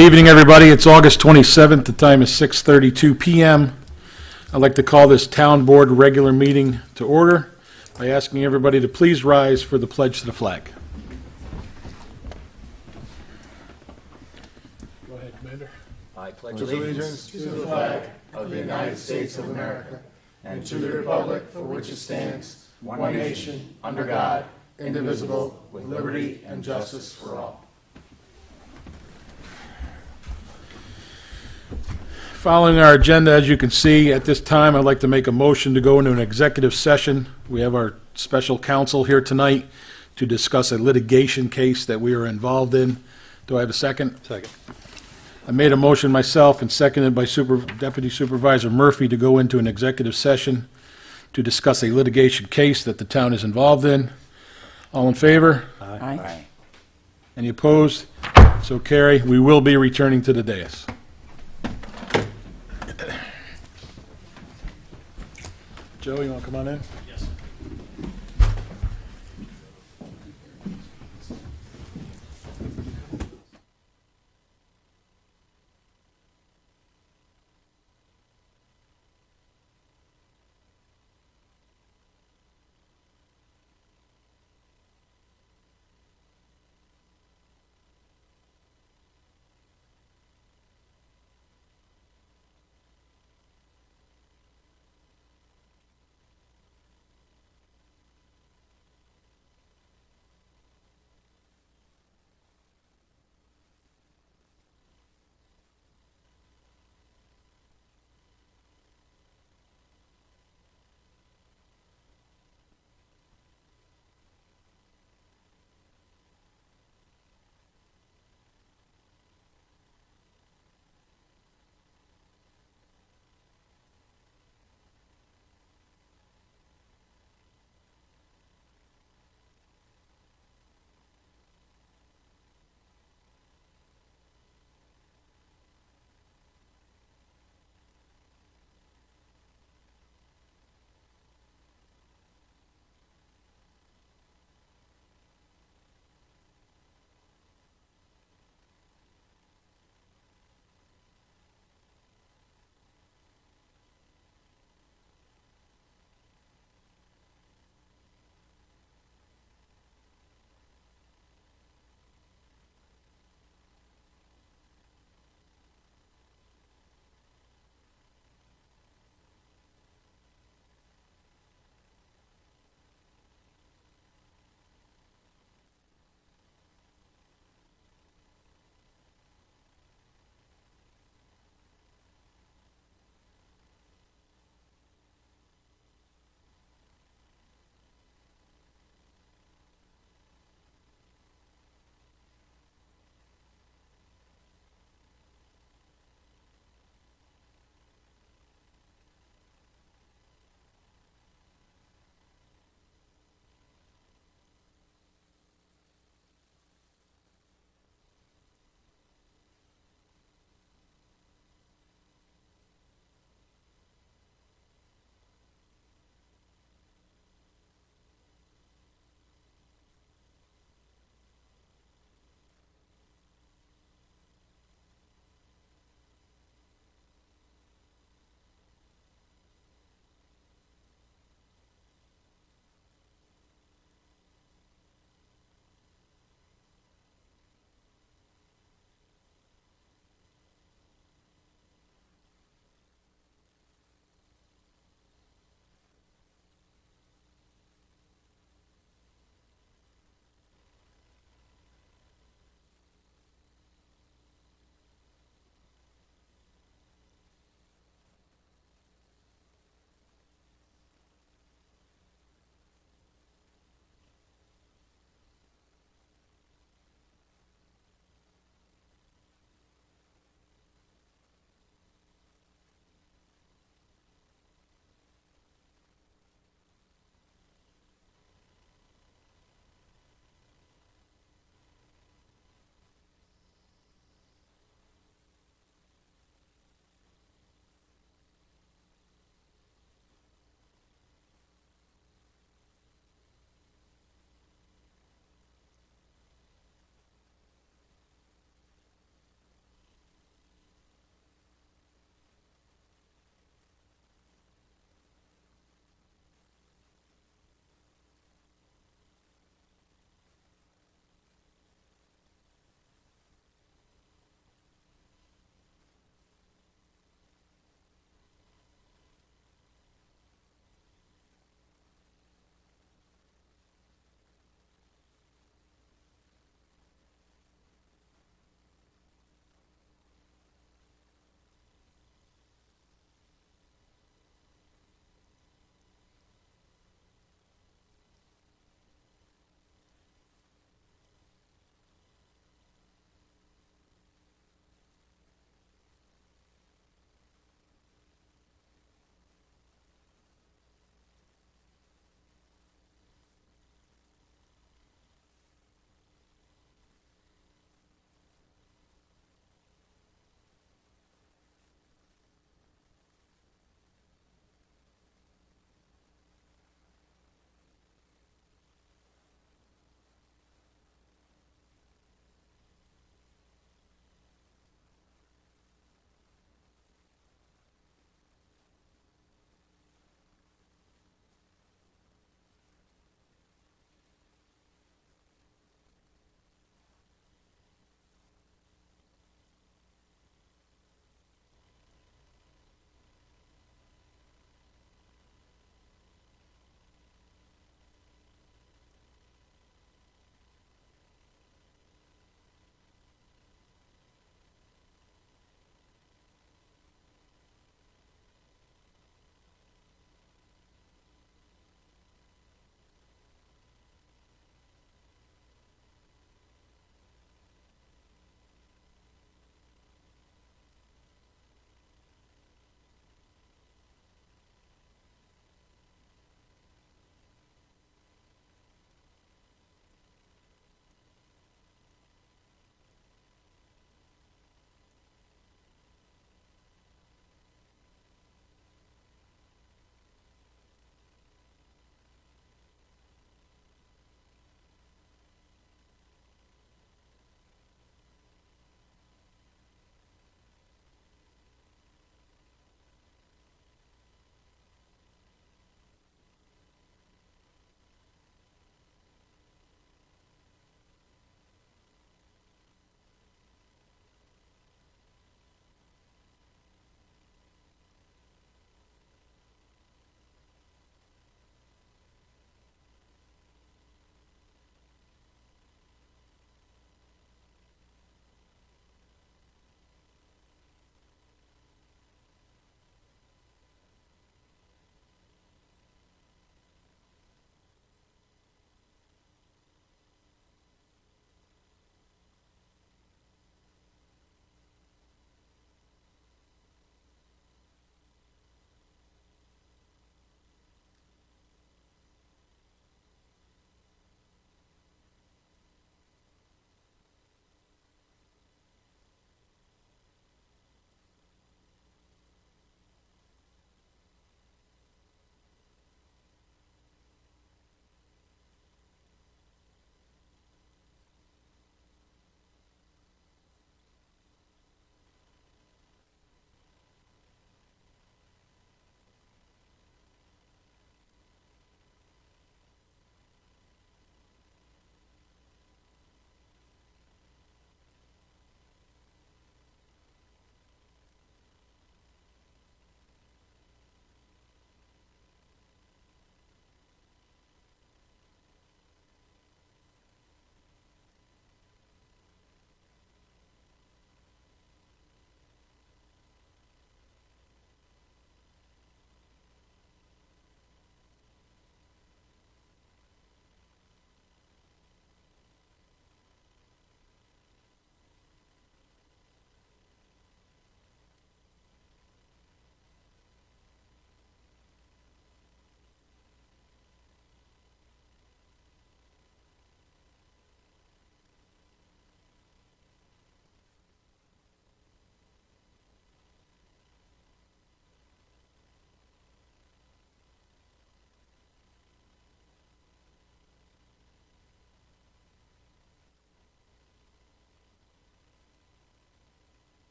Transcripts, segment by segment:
evening, everybody. It's August 27th. The time is 6:32 PM. I'd like to call this Town Board regular meeting to order by asking everybody to please rise for the pledge to the flag. Go ahead, Commander. I pledge allegiance to the flag of the United States of America and to the republic for which it stands, one nation, under God, indivisible, with liberty and justice for all. Following our agenda, as you can see, at this time, I'd like to make a motion to go into an executive session. We have our special counsel here tonight to discuss a litigation case that we are involved in. Do I have a second? Second. I made a motion myself and seconded by Deputy Supervisor Murphy to go into an executive session to discuss a litigation case that the town is involved in. All in favor? Aye. Any opposed? So carry. We will be returning to the dais. Joe, you want to come on in? Yes.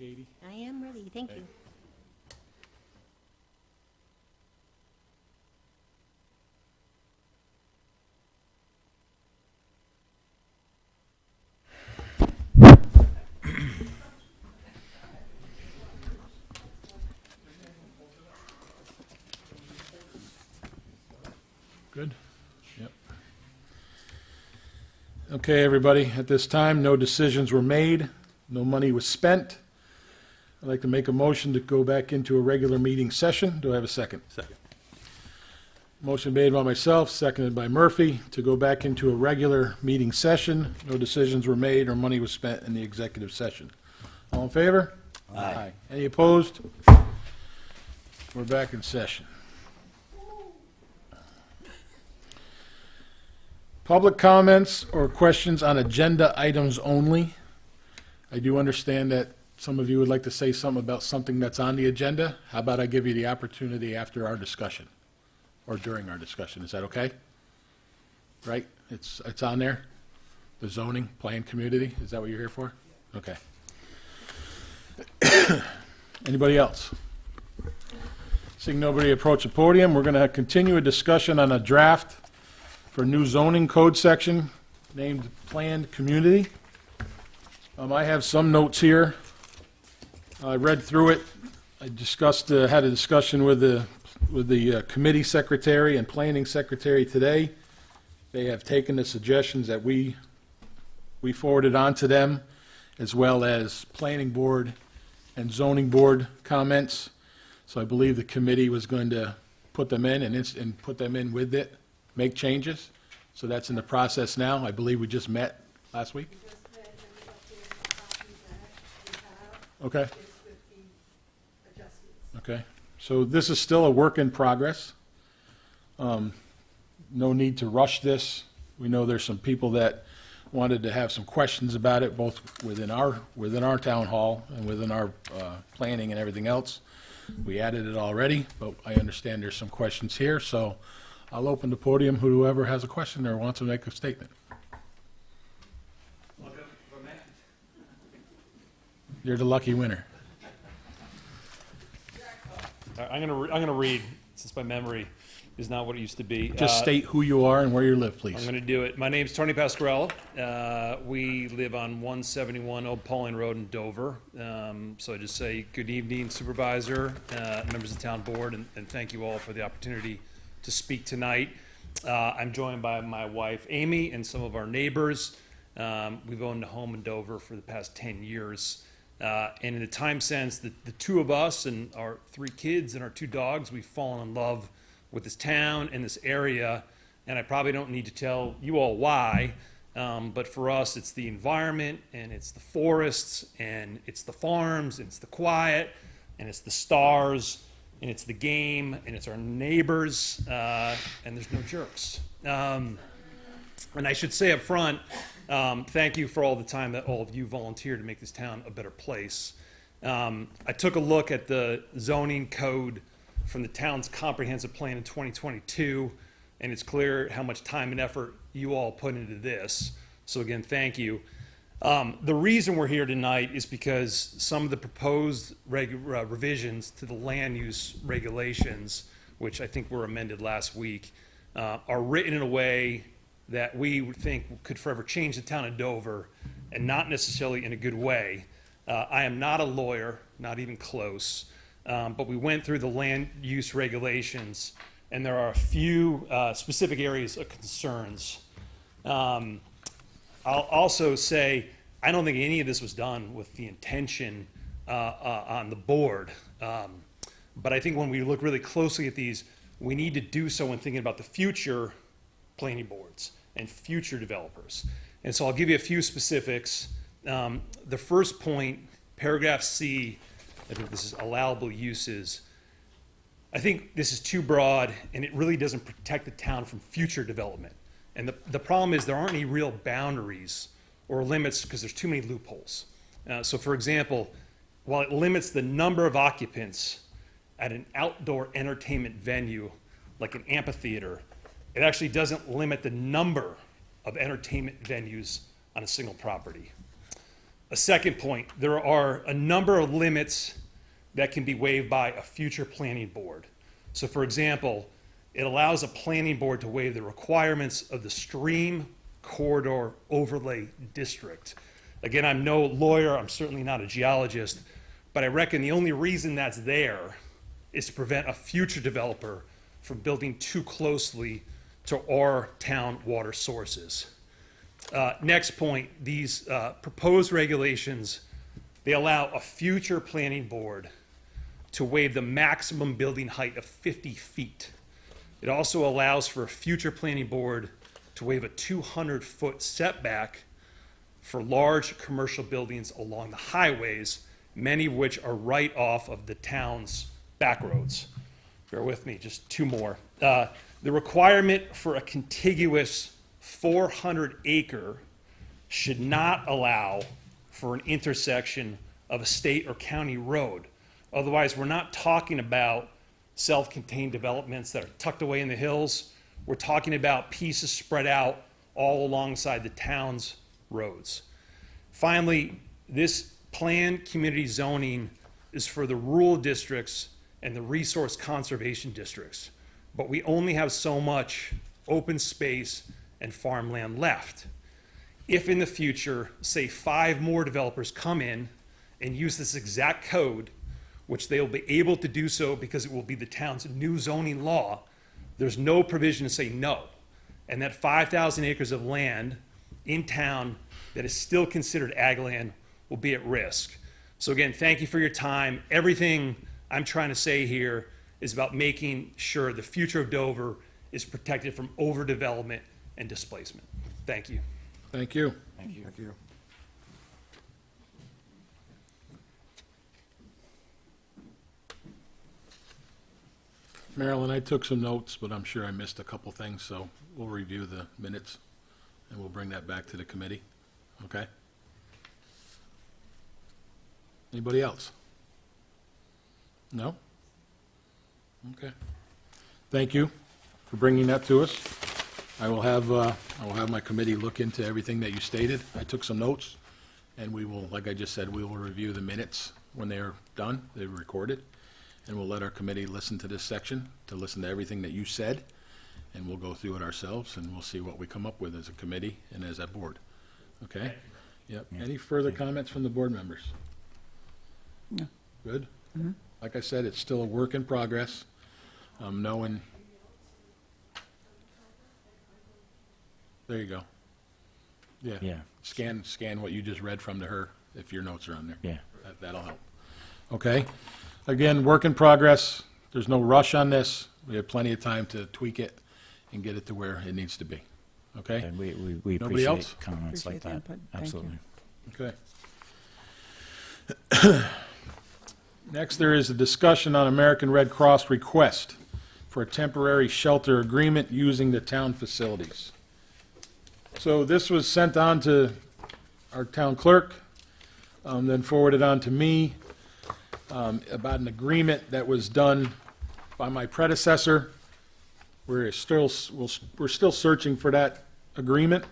Katie? I am ready, thank you. Good? Yep. Okay, everybody, at this time, no decisions were made, no money was spent. I'd like to make a motion to go back into a regular meeting session. Do I have a second? Second. Motion made by myself, seconded by Murphy, to go back into a regular meeting session. No decisions were made or money was spent in the executive session. All in favor? Aye. Any opposed? We're back in session. Public comments or questions on agenda items only. I do understand that some of you would like to say something about something that's on the agenda. How about I give you the opportunity after our discussion, or during our discussion? Is that okay? Right? It's on there? The zoning plan community? Is that what you're here for? Okay. Anybody else? Seeing nobody approach the podium, we're going to continue a discussion on a draft for new zoning code section named Planned Community. I have some notes here. I read through it. I discussed, had a discussion with the committee secretary and planning secretary today. They have taken the suggestions that we forwarded on to them, as well as planning board and zoning board comments. So I believe the committee was going to put them in and put them in with it, make changes. So that's in the process now. I believe we just met last week. Okay. Okay. So this is still a work in progress. No need to rush this. We know there's some people that wanted to have some questions about it, both within our town hall and within our planning and everything else. We added it already, but I understand there's some questions here, so I'll open the podium. Whoever has a question or wants to make a statement. You're the lucky winner. I'm gonna read, since my memory is not what it used to be. Just state who you are and where you live, I'm please. gonna do it. My name's Tony Pasquarella. We live on 171 Old Pauling Road in Dover. So I just say good evening, Supervisor, members of the town board, and thank you all for the opportunity to speak tonight. I'm joined by my wife, Amy, and some of our neighbors. We've owned a home in Dover for the past 10 years. And in the time since, the two of us and our 3 kids and our 2 dogs, we've fallen in love with this town and this area. And I probably don't need to tell you all why, but for us, it's the environment, and it's the forests, and it's the farms, it's the quiet, and it's the stars, and it's the game, and it's our neighbors, and there's no jerks. And I should say up front, thank you for all the time that all of you volunteer to make this town a better place. I took a look at the zoning code from the town's comprehensive plan in 2022, and it's clear how much time and effort you all put into this. So again, thank you. The reason we're here tonight is because some of the proposed revisions to the land use regulations, which I think were amended last week, are written in a way that we would think could forever change the town of Dover, and not necessarily in a good way. I am not a lawyer, not even close, but we went through the land use regulations, and there are a few specific areas of concerns. I'll also say, I don't think any of this was done with the intention on the board, but I think when we look really closely at these, we need to do so when thinking about the future planning boards and future developers. And so I'll give you a few specifics. The first point, paragraph C, I think this is allowable uses. I think this is too broad, and it really doesn't protect the town from future development. And the problem is there aren't any real boundaries or limits because there's too many loopholes. So for example, while it limits the number of occupants at an outdoor entertainment venue like an amphitheater, it actually doesn't limit the number of entertainment venues on a single property. A second point, there are a number of limits that can be waived by a future planning board. So for example, it allows a planning board to waive the requirements of the stream corridor overlay district. Again, I'm no lawyer, I'm certainly not a geologist, but I reckon the only reason that's there is to prevent a future developer from building too closely to our town water sources. Next point, these proposed regulations, they allow a future planning board to waive the maximum building height of 50 feet. It also allows for a future planning board to waive a 200-foot setback for large commercial buildings along the highways, many of which are right off of the town's back roads. Bear with me, just two more. The requirement for a contiguous 400-acre should not allow for an intersection of a state or county road. Otherwise, we're not talking about self-contained developments that are tucked away in the hills. We're talking about pieces spread out all alongside the town's roads. Finally, this planned community zoning is for the rural districts and the resource conservation districts. But we only have so much open space and farmland left. If in the future, say 5 more developers come in and use this exact code, which they will be able to do so because it will be the town's new zoning law, there's no provision to say no. And that 5,000 acres of land in town that is still considered ag land will be at risk. So again, thank you for your time. Everything I'm trying to say here is about making sure the future of Dover is protected from overdevelopment and displacement. Thank you. Thank you. Thank you. Marilyn, I took some notes, but I'm sure I missed a couple things, so we'll review the minutes and we'll bring that back to the committee, okay? Anybody else? No? Okay. Thank you for bringing that to us. I will have my committee look into everything that you stated. I took some notes, and we will, like I just said, we will review the minutes when they are done, they're recorded, and we'll let our committee listen to this section, to listen to everything that you said, and we'll go through it ourselves, and we'll see what we come up with as a committee and as a board. Okay? Yep. Any further comments from the board members? No. Good? Like I said, it's still a work in progress. Knowing, there you go. Yeah. Scan what you just read from to her, if your notes are on there. Yeah. That'll help. Okay? Again, work in progress. There's no rush on this. We have plenty of time to tweak it and get it to where it needs to be. Okay? And we Nobody appreciate else? comments like Appreciate the that. input. Thank you. Absolutely. Okay. Next, there is a discussion on American Red Cross request for a temporary shelter agreement using the town facilities. So this was sent on to our town clerk, then forwarded on to me, about an agreement that was done by my predecessor. We're still searching for that agreement,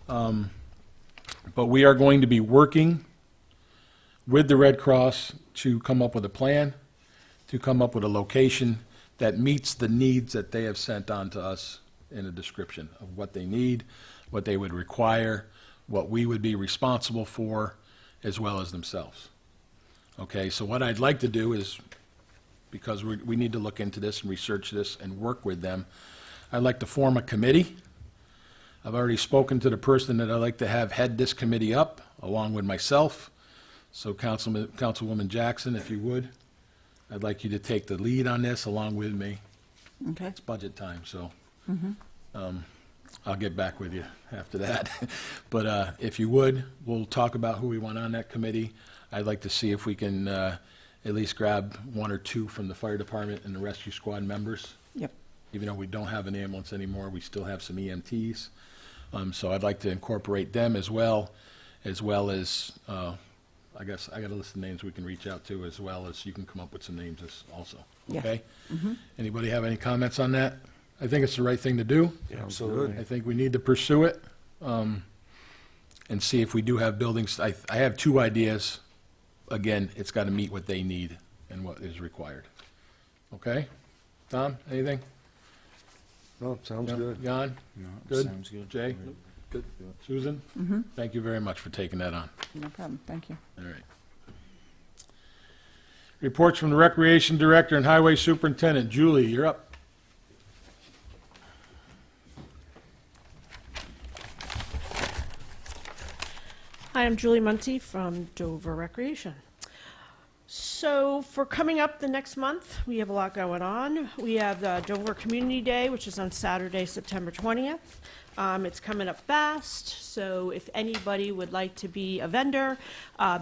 but we are going to be working with the Red Cross to come up with a plan, to come up with a location that meets the needs that they have sent on to us in a description of what they need, what they would require, what we would be responsible for, as well as themselves. Okay, so what I'd like to do is, because we need to look into this and research this and work with them, I'd like to form a committee. I've already spoken to the person that I'd like to have head this committee up, along with myself. So Councilwoman Jackson, if you would, I'd like you to take the lead on this along with me. Okay. It's budget time, so I'll get back with you after that. But if you would, we'll talk about who we want on that committee. I'd like to see if we can at least grab 1 or 2 from the fire department and the rescue squad members. Yep. Even though we don't have an ambulance anymore, we still have some EMTs. So I'd like to incorporate them as well as, I guess I got a list of names we can reach out to, as well as you can come up with some names also, Yeah. okay? Anybody have any comments on that? I think it's the right thing to do. Absolutely. I think we need to pursue it. and see if we do have buildings. I have two ideas. Again, it's got to meet what they need and what is required. Okay? Tom, anything? No, sounds good. Jan? No, Good? sounds good. Jay? Good. Susan? Mm-hmm. Thank you very much for taking that on. No problem, thank you. All right. Reports from the Recreation Director and Highway Superintendent. Julie, you're up. Hi, I'm Julie Muncy from Dover Recreation. So for coming up the next month, we have a lot going on. We have the Dover Community Day, which is on Saturday, September 20th. It's coming up fast, so if anybody would like to be a vendor,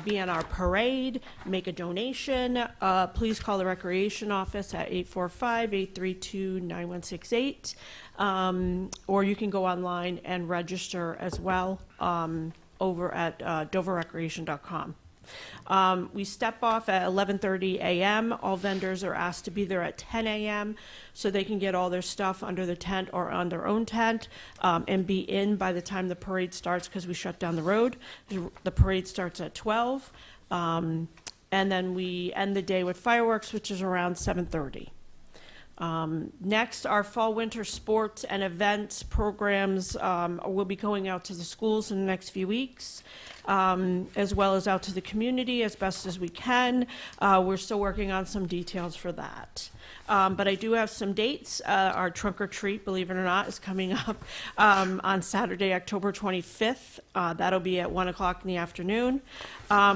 be on our parade, make a donation, please call the Recreation Office at 845-832-9168. Or you can go online and register as well over at doverrecreation.com. We step off at 11:30 a.m. All vendors are asked to be there at 10 a.m. so they can get all their stuff under the tent or on their own tent and be in by the time the parade starts because we shut down the road. The parade starts at 12. And then we end the day with fireworks, which is around 7:30. Next, our fall-winter sports and events programs will be going out to the schools in the next few weeks, as well as out to the community as best as we can. We're still working on some details for that. But I do have some dates. Our trunk or treat, believe it or not, is coming up on Saturday, October 25th. That'll be at 1 o'clock in the afternoon.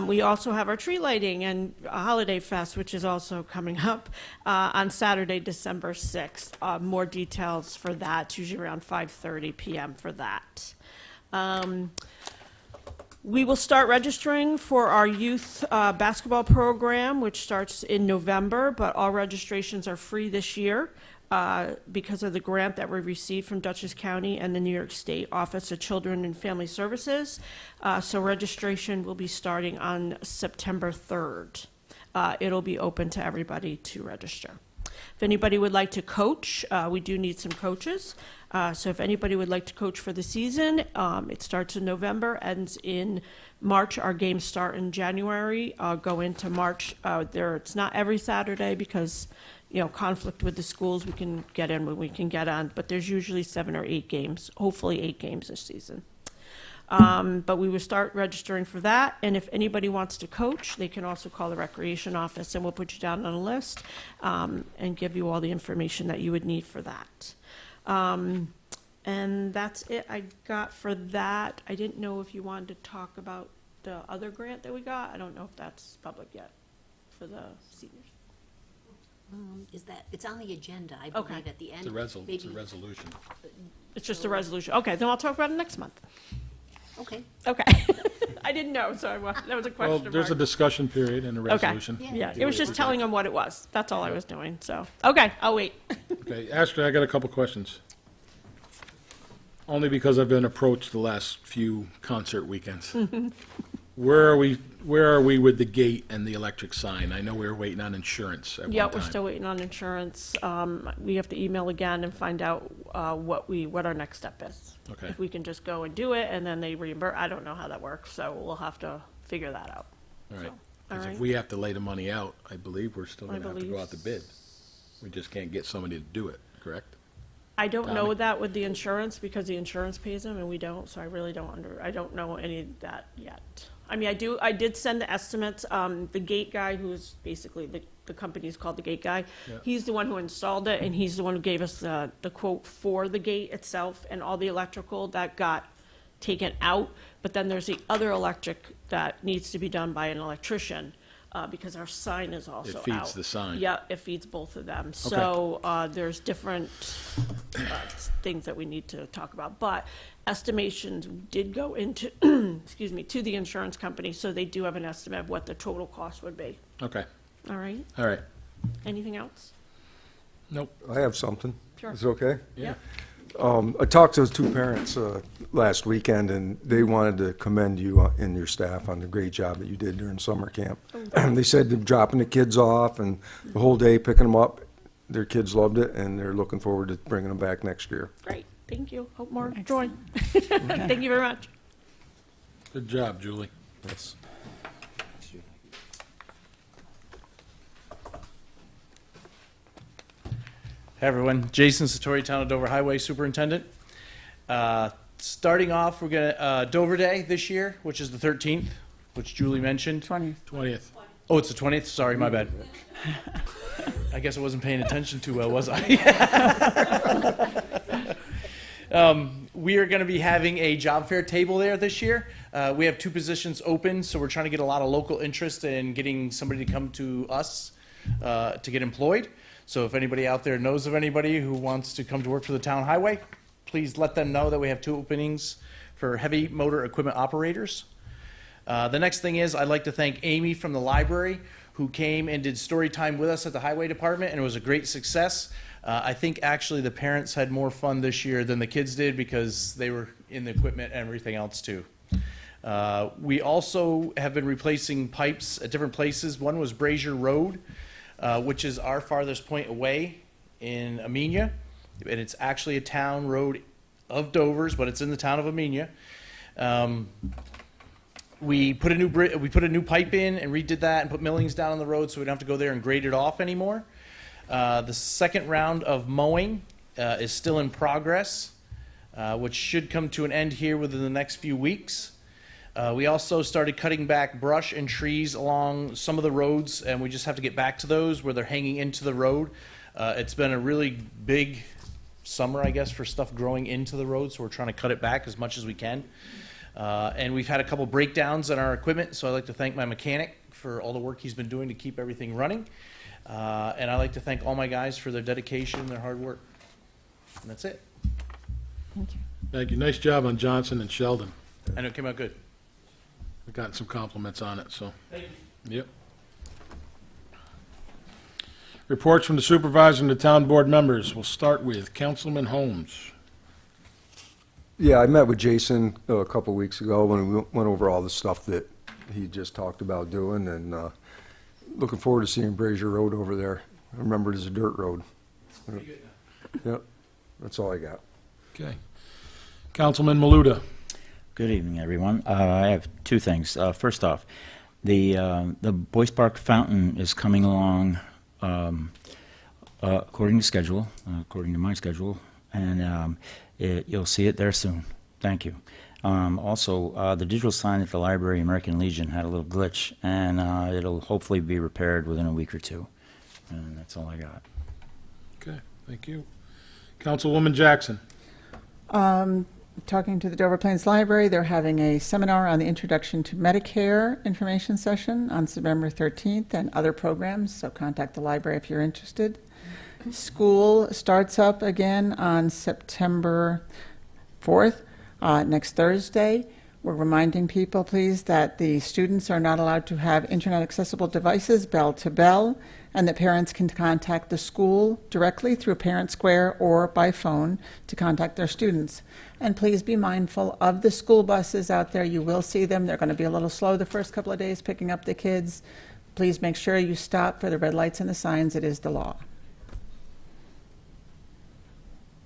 We also have our tree lighting and Holiday Fest, which is also coming up on Saturday, December 6th. More details for that, usually around 5:30 p.m. for that. We will start registering for our youth basketball program, which starts in November, but all registrations are free this year because of the grant that we received from Dutchess County and the New York State Office of Children and Family Services. So registration will be starting on September 3rd. It'll be open to everybody to register. If anybody would like to coach, we do need some coaches. So if anybody would like to coach for the season, it starts in November, ends in March. Our games start in January, go into March. It's not every Saturday because, conflict with the schools. We can get in when we can get on, but there's usually 7 or 8 games, hopefully 8 games this season. But we will start registering for that, and if anybody wants to coach, they can also call the Recreation Office, and we'll put you down on a list and give you all the information that you would need for that. And that's it I got for that. I didn't know if you wanted to talk about the other grant that we got. I don't know if that's public yet for the seniors. It's on the agenda, I Okay. believe, at the end. It's a Maybe- resolution. It's just a resolution. Okay, then I'll talk about it next month. Okay. Okay. I didn't know, so that was a question Well, mark. there's a discussion period and a Okay. resolution. Yeah, it was just telling them what it was. That's all I was doing, so. Okay, I'll wait. Okay, Astrid, I got a couple questions. Only because I've been approached the last few concert weekends. Where are we with the gate and the electric sign? I know we were waiting on insurance at one Yeah, time. we're still waiting on insurance. We have to email again and find out what our next step is. Okay. If we can just go and do it and then they reimburse, I don't know how that works, so we'll have to figure that out. All right. All Because if right. we have to lay the money out, I believe we're still I going to have to go believe out to bid. We just can't get somebody to do it, correct? I don't know Tommy? that with the insurance because the insurance pays them and we don't, so I really I don't know any of that yet. I mean, I did send the estimates. The gate guy, who's basically the company's called the Gate Guy, Yeah. he's the one who installed it and he's the one who gave us the quote for the gate itself and all the electrical that got taken out. But then there's the other electric that needs to be done by an electrician because our sign is also out. It feeds the sign. Yeah, it feeds both of them. So there's different things that we need to talk about. But estimations did go into, excuse me, to the insurance company, so they do have an estimate of what the total cost would be. Okay, All right, all right. anything else? Nope. I have something. Sure. Is it okay? Yeah. I talked to those 2 parents last weekend, and they wanted to commend you and your staff on the great job that you did during summer camp. They said they're dropping the kids off and the whole day picking them up. Their kids loved it, and they're looking forward to bringing them back next year. Great, thank you. Hope more join. Thank you very much. Good job, Julie. Yes. Hey everyone, Jason Satori, Town of Dover Highway Superintendent. Starting off, we're gonna, Dover Day this year, which is the 13th, which Julie mentioned. 20th. Oh, it's the 20th, sorry, my bad. I guess I wasn't paying attention too well, was I? We are gonna be having a job fair table there this year. We have 2 positions open, so we're trying to get a lot of local interest in getting somebody to come to us to get employed. So if anybody out there knows of anybody who wants to come to work for the town highway, please let them know that we have 2 openings for heavy motor equipment operators. The next thing is, I'd like to thank Amy from the library, who came and did story time with us at the highway department, and it was a great success. I think actually the parents had more fun this year than the kids did because they were in the equipment and everything else too. We also have been replacing pipes at different places. One was Brazier Road, which is our farthest point away in Amenia. And it's actually a town road of Dover's, but it's in the town of Amenia. We put a new pipe in and redid that and put millings down on the road so we don't have to go there and grade it off anymore. The second round of mowing is still in progress, which should come to an end here within the next few weeks. We also started cutting back brush and trees along some of the roads, and we just have to get back to those where they're hanging into the road. It's been a really big summer, I guess, for stuff growing into the road, so we're trying to cut it back as much as we can. And we've had a couple breakdowns in our equipment, so I'd like to thank my mechanic for all the work he's been doing to keep everything running. And I'd like to thank all my guys for their dedication and their hard work. And that's it. Thank you. Nice job on Johnson and Sheldon. I know it came out good. We've gotten some compliments on it, so. Yep. Reports from the supervisor and the town board members. We'll start with Councilman Holmes. Yeah, I met with Jason a couple weeks ago when we went over all the stuff that he just talked about doing, and looking forward to seeing Brazier Road over there. I remember it as a dirt road. Yep, that's all I got. Okay. Councilman Maluda. Good evening, everyone. I have 2 things. First off, the Boyce Park Fountain is coming along according to schedule, according to my schedule, and you'll see it there soon. Thank you. Also, the digital sign at the library, American Legion, had a little glitch, and it'll hopefully be repaired within a week or 2. And that's all I got. Okay, thank you. Councilwoman Jackson. Talking to the Dover Plains Library, they're having a seminar on the Introduction to Medicare information session on September 13th and other programs, so contact the library if you're interested. School starts up again on September 4th, next Thursday. We're reminding people, please, that the students are not allowed to have internet-accessible devices bell to bell, and that parents can contact the school directly through Parent Square or by phone to contact their students. And please be mindful of the school buses out there. You will see them. They're going to be a little slow the first couple of days picking up the kids. Please make sure you stop for the red lights and the signs. It is the law.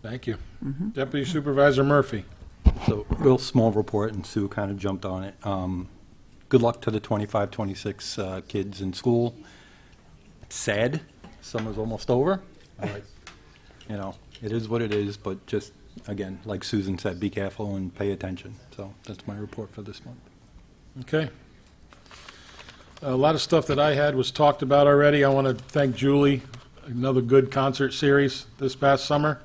Thank you. Deputy Supervisor Murphy. So, real small report, and Sue kind of jumped on it. Good luck to the 25, 26 kids in school. It's sad. Summer's almost over. You know, it is what it is, but just, again, like Susan said, be careful and pay attention. So that's my report for this month. Okay. A lot of stuff that I had was talked about already. I want to thank Julie. Another good concert series this past summer.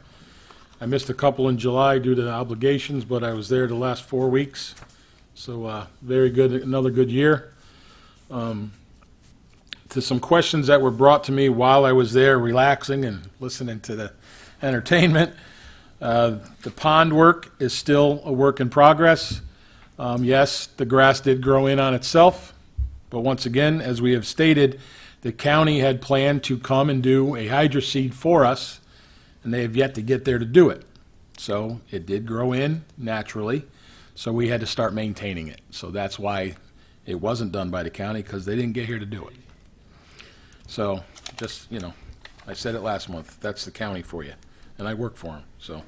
I missed a couple in July due to obligations, but I was there the last 4 weeks. So very good, another good year. To some questions that were brought to me while I was there relaxing and listening to the entertainment. The pond work is still a work in progress. Yes, the grass did grow in on itself, but once again, as we have stated, the county had planned to come and do a hydroseed for us, and they have yet to get there to do it. So it did grow in naturally, so we had to start maintaining it. So that's why it wasn't done by the county, because they didn't get here to do it. So just, you know, I said it last month, that's the county for you, and I work for them, so.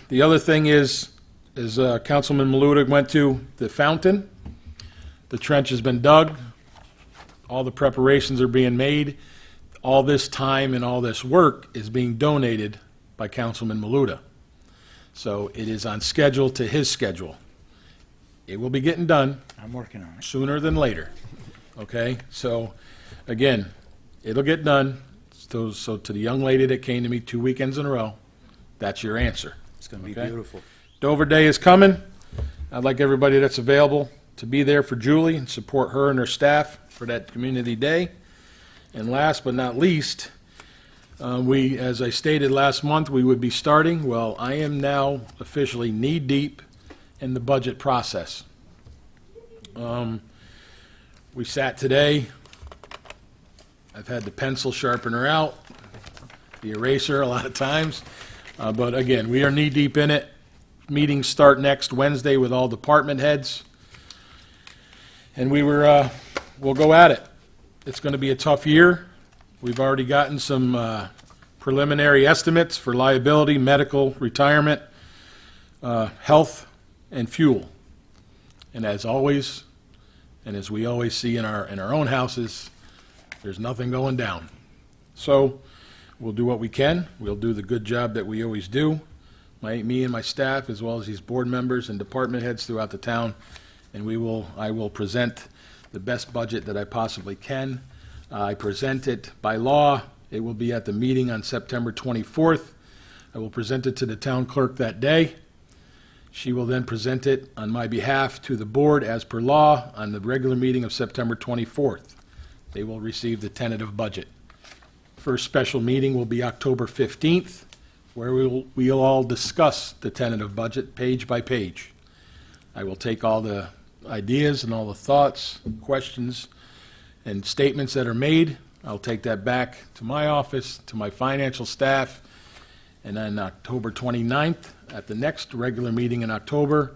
The other thing is, as Councilman Maluta went to the fountain. The trench has been dug. All the preparations are being made. All this time and all this work is being donated by Councilman Maluta. So it is on schedule to his schedule. It will be getting done I'm working on it. sooner than later, okay? So, again, it'll get done. So to the young lady that came to me 2 weekends in a row, that's your answer. It's going to be Okay. beautiful. Dover Day is coming. I'd like everybody that's available to be there for Julie and support her and her staff for that community day. And last but not least, we, as I stated last month, we would be starting, well, I am now officially knee-deep in the budget process. We sat today. I've had the pencil sharpener out, the eraser a lot of times. But again, we are knee-deep in it. Meetings start next Wednesday with all department heads. And we'll go at it. It's going to be a tough year. We've already gotten some preliminary estimates for liability, medical, retirement, health, and fuel. And as always, and as we always see in our own houses, there's nothing going down. So we'll do what we can. We'll do the good job that we always do. Me and my staff, as well as these board members and department heads throughout the town, and I will present the best budget that I possibly can. I present it by law. It will be at the meeting on September 24th. I will present it to the town clerk that day. She will then present it on my behalf to the board as per law on the regular meeting of September 24th. They will receive the tentative budget. First special meeting will be October 15th, where we'll all discuss the tentative budget page by page. I will take all the ideas and all the thoughts, questions, and statements that are made. I'll take that back to my office, to my financial staff, and on October 29th, at the next regular meeting in October,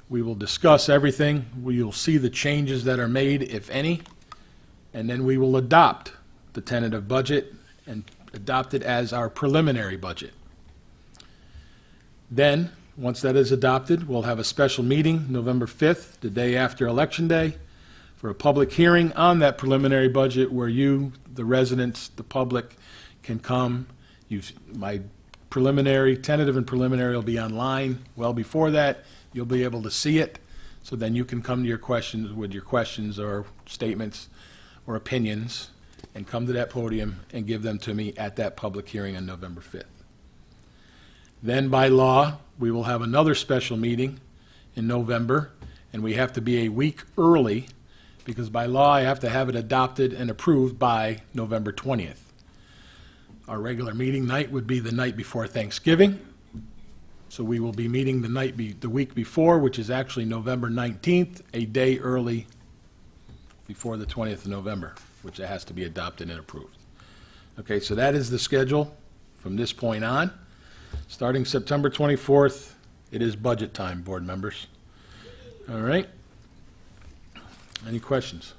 we will discuss everything. We will see the changes that are made, if any, and then we will adopt the tentative budget and adopt it as our preliminary budget. Then, once that is adopted, we'll have a special meeting November 5th, the day after Election Day, for a public hearing on that preliminary budget where you, the residents, the public, can come. My tentative and preliminary will be online well before that. You'll be able to see it, so then you can come to your questions with your questions or statements or opinions and come to that podium and give them to me at that public hearing on November 5th. Then by law, we will have another special meeting in November, and we have to be a week early because by law, I have to have it adopted and approved by November 20th. Our regular meeting night would be the night before Thanksgiving, so we will be meeting the week before, which is actually November 19th, a day early before the 20th of November, which has to be adopted and approved. Okay, so that is the schedule from this point on. Starting September 24th, it is budget time, board members. All right? Any questions?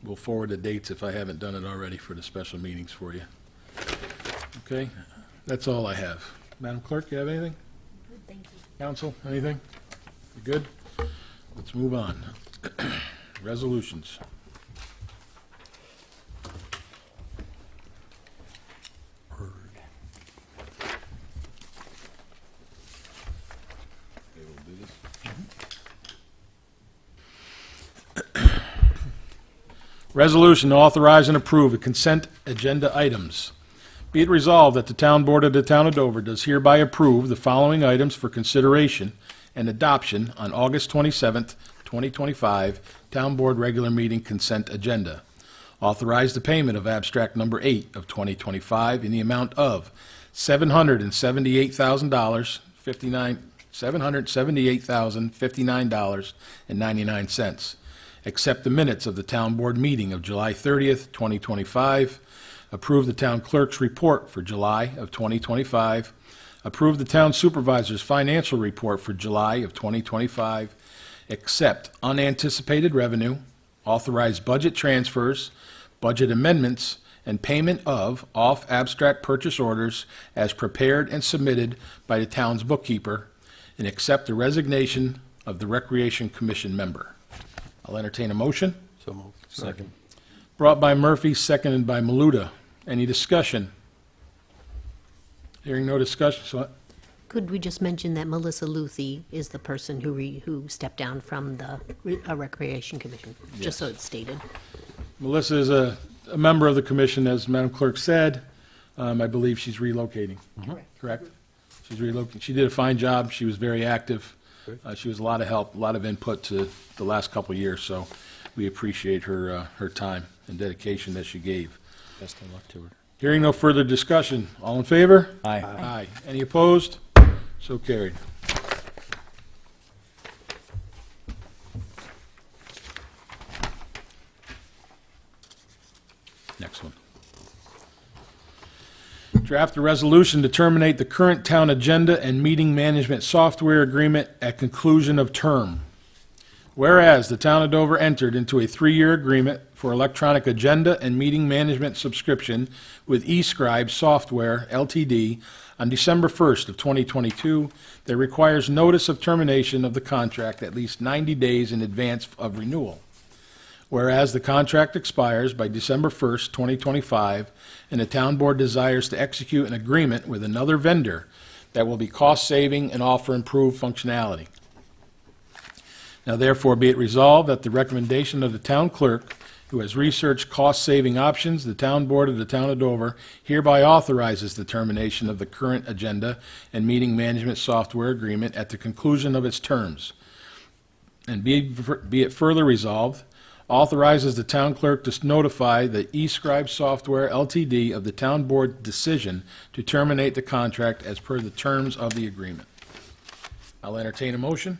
We'll forward the dates if I haven't done it already for the special meetings for you. Okay? That's all I have. Madam Clerk, you have anything? Thank you. Council, anything? You good? Let's move on. Resolutions. Resolution to authorize and approve the consent agenda items. Be it resolved that the Town Board of the Town of Dover does hereby approve the following items for consideration and adoption on August 27th, 2025, Town Board Regular Meeting Consent Agenda. Authorize the payment of abstract number 8 of 2025 in the amount of $778,059.99. Accept the minutes of the Town Board meeting of July 30th, 2025. Approve the Town Clerk's report for July of 2025. Approve the Town Supervisor's financial report for July of 2025. Accept unanticipated revenue. Authorize budget transfers, budget amendments, and payment of off-abstract purchase orders as prepared and submitted by the town's bookkeeper, and accept the resignation of the Recreation Commission member. I'll entertain a motion. So moved. Second. Brought by Murphy, seconded by Maluda. Any discussion? Hearing no discussion, so Could we just mention that Melissa Luthi is the person who stepped down from the Recreation Commission? Just so it's stated. Melissa is a member of the commission, as Madam Clerk said. I believe she's relocating. Correct? She's relocating. She did a fine job. She was very active. She was a lot of help, a lot of input to the last couple of years, so we appreciate her, her time and dedication that she gave. Best of luck to her. Hearing no further discussion, all in favor? Aye. Aye. Any opposed? So carried. Next one. Draft a resolution to terminate the current town agenda and meeting management software agreement at conclusion of term. Whereas the town of Dover entered into a 3-year agreement for electronic agenda and meeting management subscription with eScribe Software Ltd. on December 1st of 2022 that requires notice of termination of the contract at least 90 days in advance of renewal. Whereas the contract expires by December 1st, 2025, and the town board desires to execute an agreement with another vendor that will be cost-saving and offer improved functionality. Now therefore be it resolved that the recommendation of the town clerk, who has researched cost-saving options, the town board of the town of Dover hereby authorizes the termination of the current agenda and meeting management software agreement at the conclusion of its terms. And be it further resolved, authorizes the town clerk to notify the eScribe Software Ltd. Of the town board decision to terminate the contract as per the terms of the agreement. I'll entertain a motion.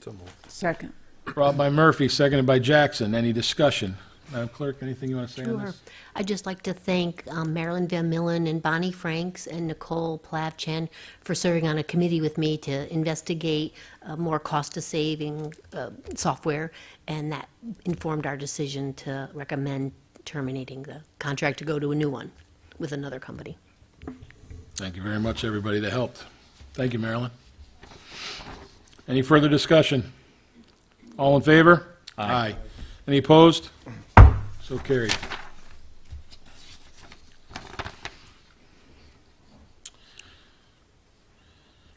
So moved. Second. Brought by Murphy, seconded by Jackson. Any discussion? Madam Clerk, anything you want to say on Sure. this? I'd just like to thank Marilyn Van Millen and Bonnie Franks and Nicole Plavchen for serving on a committee with me to investigate more cost-saving software, and that informed our decision to recommend terminating the contract to go to a new one with another company. Thank you very much, everybody that helped. Thank you, Marilyn. Any further discussion? All in favor? Aye. Any opposed? So carried.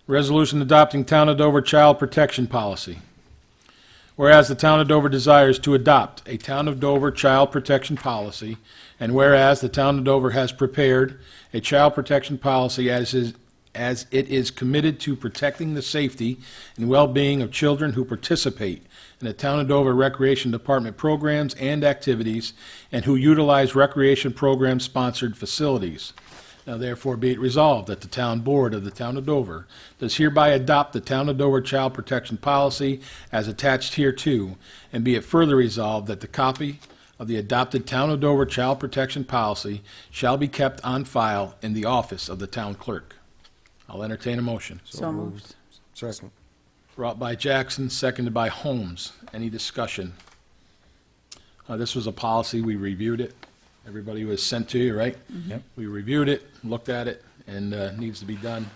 Resolution adopting Town of Dover Child Protection Policy. Whereas the Town of Dover desires to adopt a Town of Dover Child Protection Policy, and whereas the Town of Dover has prepared a child protection policy as it is committed to protecting the safety and well-being of children who participate in the Town of Dover Recreation Department programs and activities and who utilize recreation program-sponsored facilities. Now therefore be it resolved that the Town Board of the Town of Dover does hereby adopt the Town of Dover Child Protection Policy as attached hereto, and be it further resolved that the copy of the adopted Town of Dover Child Protection Policy shall be kept on file in the office of the Town Clerk. I'll entertain a motion. So moved. Second. Brought by Jackson, seconded by Holmes. Any discussion? This was a policy, we reviewed it. Everybody was sent to you, right? Yep. We reviewed it, looked at it, and needs to be done.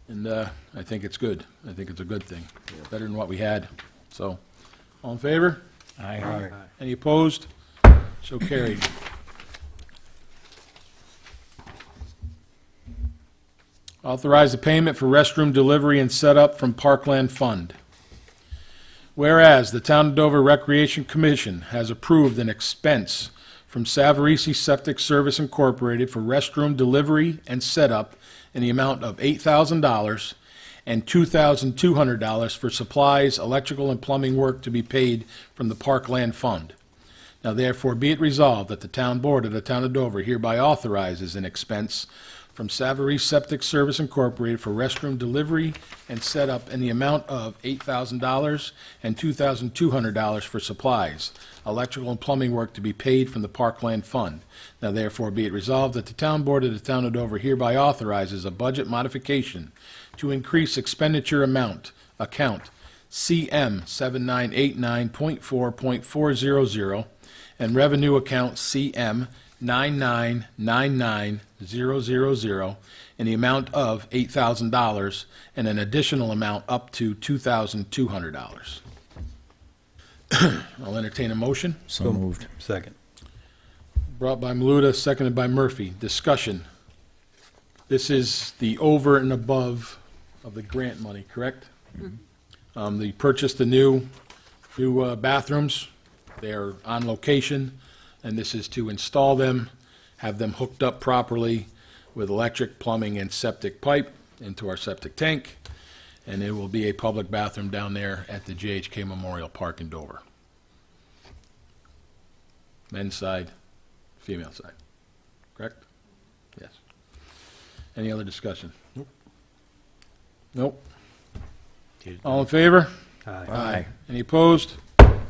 And I think it's good. I think it's a good thing. Better than what we had. So, all in favor? Aye. Any opposed? So carried. Authorize the payment for restroom delivery and setup from Parkland Fund. Whereas the Town of Dover Recreation Commission has approved an expense from Savarese Septic Service Incorporated for restroom delivery and setup in the amount of $8,000 and $2,200 for supplies, electrical, and plumbing work to be paid from the Parkland Fund. Now therefore be it resolved that the Town Board of the Town of Dover hereby authorizes an expense from Savarese Septic Service Incorporated for restroom delivery and setup in the amount of $8,000 and $2,200 for supplies, electrical and plumbing work to be paid from the Parkland Fund. Now therefore be it resolved that the Town Board of the Town of Dover hereby authorizes a budget modification to increase expenditure account CM 7989.4.400 and revenue account CM 9999000 in the amount of $8,000 and an additional amount up to $2,200. I'll entertain a motion. So moved. Second. Brought by Maluta, seconded by Murphy. Discussion. This is the over and above of the grant money, correct? They purchased the new bathrooms. They're on location, and this is to install them, have them hooked up properly with electric, plumbing, and septic pipe into our septic tank, and there will be a public bathroom down there at the JHK Memorial Park in Dover. Men's side, female side, correct? Yes. Any other discussion? Nope. All in favor? Aye. Any opposed?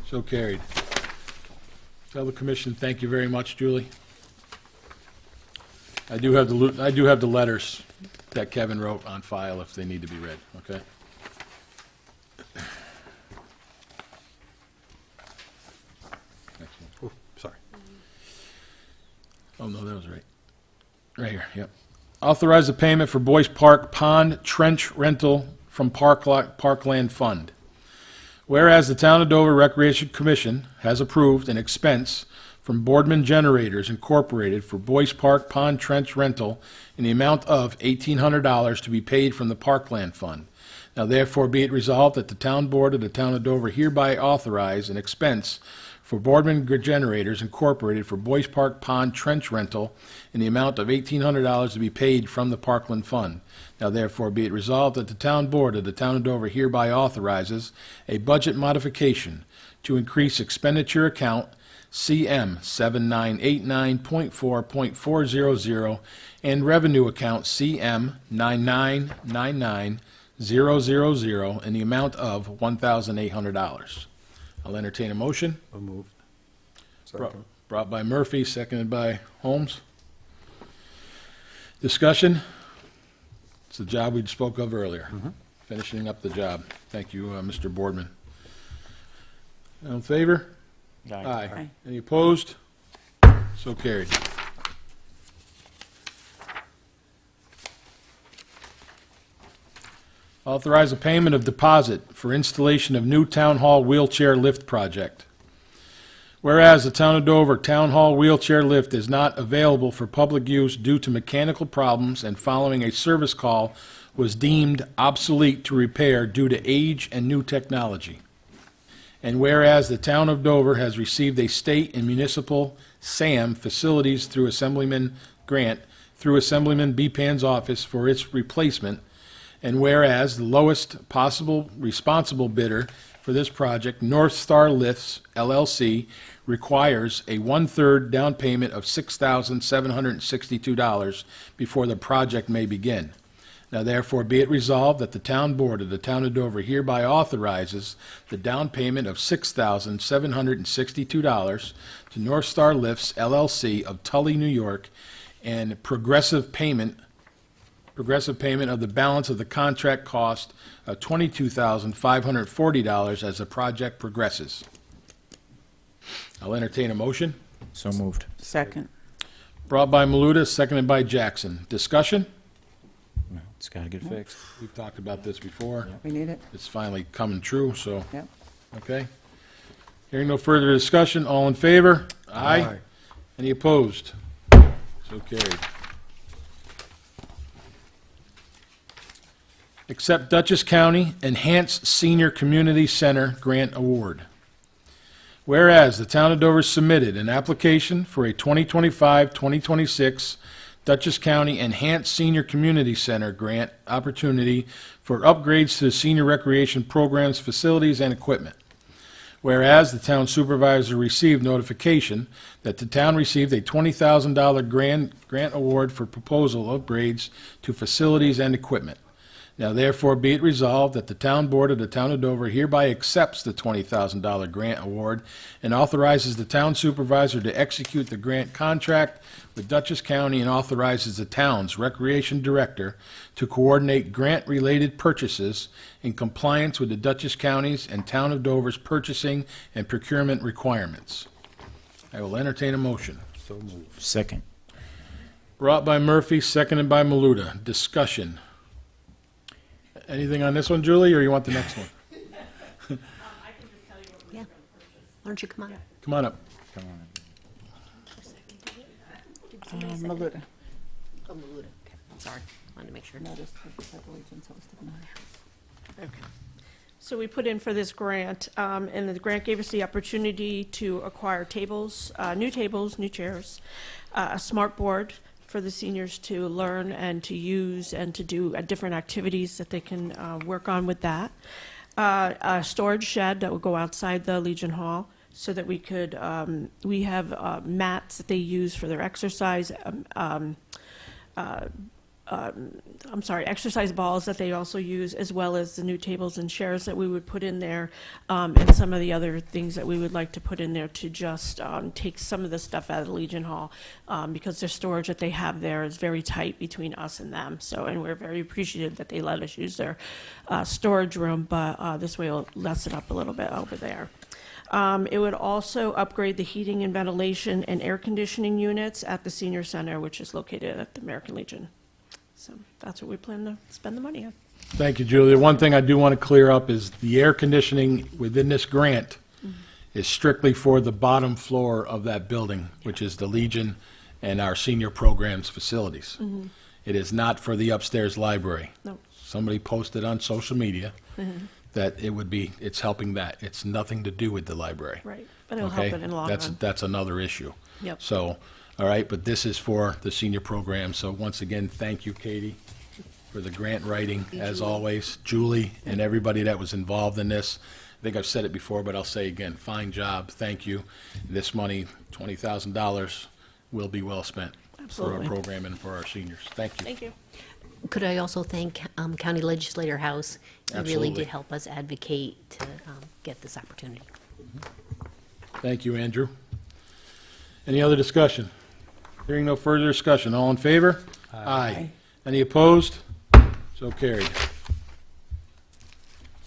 So carried. Tell the commission, thank you very much, Julie. I do have the letters that Kevin wrote on file if they need to be read, okay? Oh, sorry. Oh, no, that was right. Right here, yep. Authorize the payment for Boyce Park Pond Trench Rental from Parkland Fund. Whereas the Town of Dover Recreation Commission has approved an expense from Boardman Generators Incorporated for Boyce Park Pond Trench Rental in the amount of $1,800 to be paid from the Parkland Fund. Now therefore be it resolved that the Town Board of the Town of Dover hereby authorize an expense for Boardman Generators Incorporated for Boyce Park Pond Trench Rental in the amount of $1,800 to be paid from the Parkland Fund. Now therefore be it resolved that the Town Board of the Town of Dover hereby authorizes a budget modification to increase expenditure account CM 7989.4.400 and revenue account CM 9999000 in the amount of $1,800. I'll entertain a motion. So moved. Second. Brought by Murphy, seconded by Holmes. Discussion? It's the job we spoke of earlier. Finishing up the job. Thank you, Mr. Boardman. All in favor? Aye. Any opposed? So carried. Authorize a payment of deposit for installation of new Town Hall wheelchair lift project. Whereas the Town of Dover Town Hall wheelchair lift is not available for public use due to mechanical problems and following a service call was deemed obsolete to repair due to age and new technology. And whereas the Town of Dover has received a state and municipal SAM facilities through Assemblyman grant through Assemblyman Bepan's office for its replacement, and whereas the lowest possible responsible bidder for this project, North Star Lifts LLC, requires a one-third down payment of $6,762 before the project may begin. Now therefore be it resolved that the Town Board of the Town of Dover hereby authorizes the down payment of $6,762 to North Star Lifts LLC of Tully, New York, and progressive payment of the balance of the contract cost of $22,540 as the project progresses. I'll entertain a motion. So moved. Second. Brought by Maluta, seconded by Jackson. Discussion? No, it's got to get fixed. We've talked about this before. We need it. It's finally coming true, so, Yep. okay. Hearing no further discussion, all in favor? Aye. Any opposed? So carried. Accept Dutchess County Enhanced Senior Community Center Grant Award. Whereas the Town of Dover submitted an application for a 2025-2026 Dutchess County Enhanced Senior Community Center grant opportunity for upgrades to the senior recreation programs, facilities, and equipment. Whereas the town supervisor received notification that the town received a $20,000 grant award for proposal upgrades to facilities and equipment. Now therefore be it resolved that the Town Board of the Town of Dover hereby accepts the $20,000 grant award and authorizes the town supervisor to execute the grant contract with Dutchess County and authorizes the town's recreation director to coordinate grant-related purchases in compliance with the Dutchess County's and Town of Dover's purchasing and procurement requirements. I will entertain a motion. So moved. Second. Brought by Murphy, seconded by Maluta. Discussion. Anything on this one, Julie, or you want the next one? Yeah. Why don't you come on? Come on up. Maluta. Oh, Maluta. Okay, sorry. Wanted to make sure. Notice the Pledge of Allegiance, I was thinking of. Okay. So we put in for this grant, and the grant gave us the opportunity to acquire tables, new chairs, a smart board for the seniors to learn and to use and to do different activities that they can work on with that. A storage shed that would go outside the Legion Hall so that we could, we have mats that they use for their exercise, exercise balls that they also use, as well as the new tables and chairs that we would put in there, and some of the other things that we would like to put in there to just take some of the stuff out of the Legion Hall, because their storage that they have there is very tight between us and them. So, and we're very appreciative that they let us use their storage room, but this way it'll lessen up a little bit over there. It would also upgrade the heating and ventilation and air conditioning units at the senior center, which is located at the American Legion. So that's what we plan to spend the money on. Thank you, Julia. One thing I do want to clear up is the air conditioning within this grant is strictly for the bottom floor of that building, which is the Legion and our senior programs facilities. It is not for the upstairs library. No. Somebody posted on social media that it's helping that. It's nothing to do with the library. Right, but it'll Okay? help it in the long run. That's another issue. Yep. So, all right, but this is for the senior program. So once again, thank you, Katie, for the grant writing, as always. Julie and everybody that was involved in this. I think I've said it before, but I'll say again, fine job, thank you. This money, $20,000, will be well spent for our Absolutely. program and for our seniors. Thank you. Thank you. Could I also thank County Legislator House? He really Absolutely. did help us advocate to get this opportunity. Thank you, Andrew. Any other discussion? Hearing no further discussion, all in favor? Aye. Any opposed? So carried. I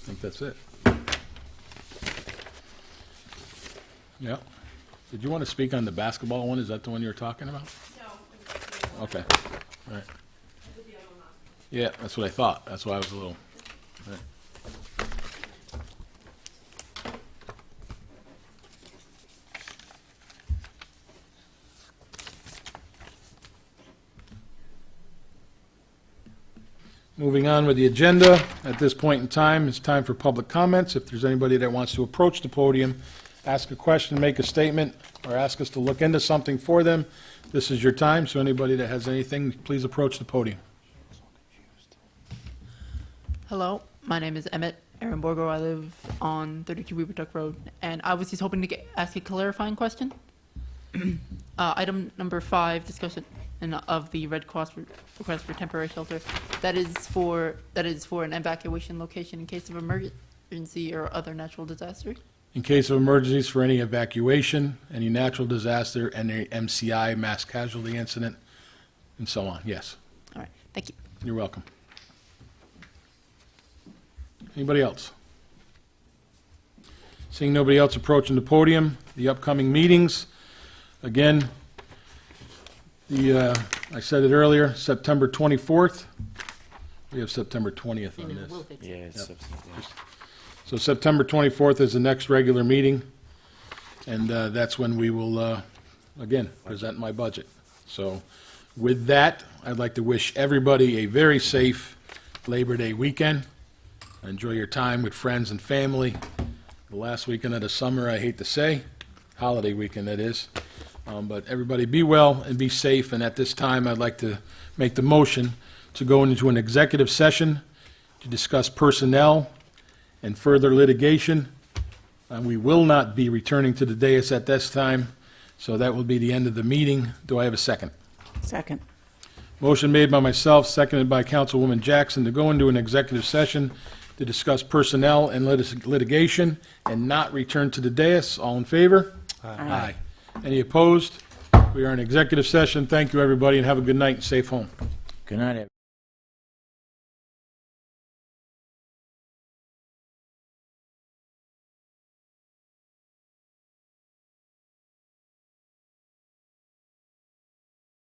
think that's it. Yeah. Did you want to speak on the basketball one? Is that the one you were talking about? No. Okay, all right. Yeah, that's what I thought. That's why I was a little, all right. Moving on with the agenda, at this point in time, it's time for public comments. If there's anybody that wants to approach the podium, ask a question, make a statement, or ask us to look into something for them, this is your time. So anybody that has anything, please approach the podium. Hello, my name is Emmett Aaron Borgo. I live on 32 Weavertuck Road, and I was just hoping to ask a clarifying question. Item number 5, discussion of the Red Cross request for temporary shelter. That is for an evacuation location in case of emergency or other natural disaster. In case of emergencies for any evacuation, any natural disaster, any MCI, mass casualty incident, and so on, yes. All right, thank you. You're welcome. Anybody else? Seeing nobody else approaching the podium, the upcoming meetings, again, I said it earlier, September 24th. We have September 20th on this. We'll fix it. Yeah, it's So September 24th is the next regular meeting, and that's when we will, again, present my budget. So with that, I'd like to wish everybody a very safe Labor Day weekend. Enjoy your time with friends and family. The last weekend of the summer, I hate to say, holiday weekend that is. But everybody be well and be safe, and at this time, I'd like to make the motion to go into an executive session to discuss personnel and further litigation. We will not be returning to the dais at this time, so that will be the end of the meeting. Do I have a second? Second. Motion made by myself, seconded by Councilwoman Jackson, to go into an executive session to discuss personnel and litigation and not return to the dais. All in favor? Aye. Any opposed? We are in executive session. Thank you, everybody, and have a good night and safe home. Good night, everyone.